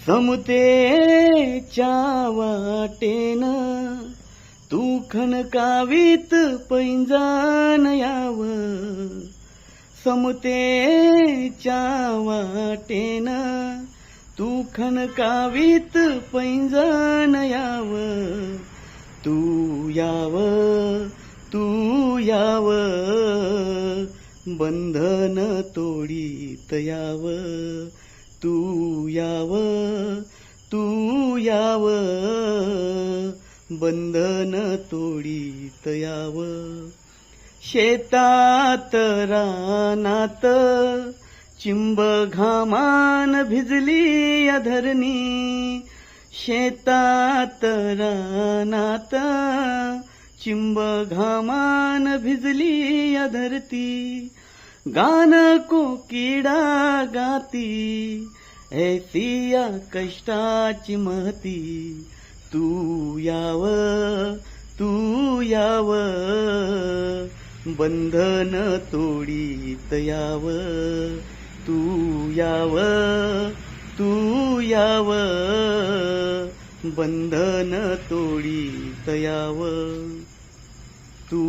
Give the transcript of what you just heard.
समतेच्या वाटेन तू खणकावीत पैंजण याव, समतेच्या वाटेन तू खणकावीत पैंजण याव, तू याव तू याव बंधन तोडीत याव, तू याव तू याव बंधन तोडीत याव. शेतात रानात चिंब घामान भिजली अधरणी, शेतात रानात चिंब घामान भिजली अधरती, गान कोकिडा गाती ऐसी या कष्टाची महती, तू याव तू याव बंधन तोडीत याव, तू याव तू याव बंधन तोडीत याव, तू